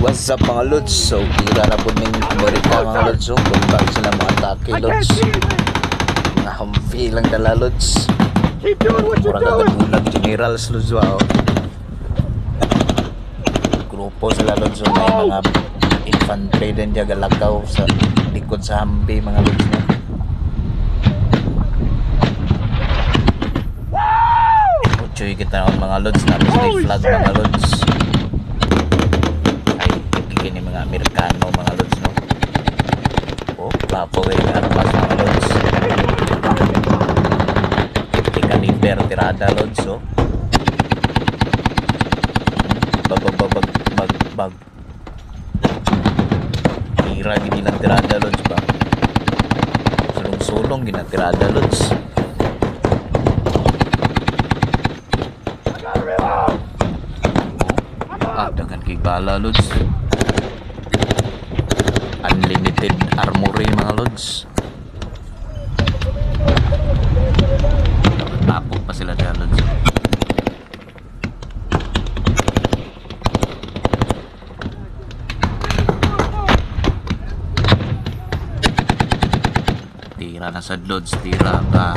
What's up mga lods? So tira na po ng Amerika mga lods. So bulkal sila mga atake lods. Mga Humvee lang dala lods. Murang kagadulag generals lods. Wow. Grupo sila lods. So may mga infantry din diya galakaw sa likod sa Humvee mga lods na. Uchoy kita ng mga lods na may flag mga lods. Kini mga Amerikano mga lods no. Oh, papaway nga armas mga lods. Ikaliber tirada lods oh. Bag. Tira gini lang tirada lods ba. Sulong-sulong gina tirada lods. Dengan kibala lods. Unlimited armory mga lods. Tapok pa sila dyan lods. Tira na sa lods. Tira ka.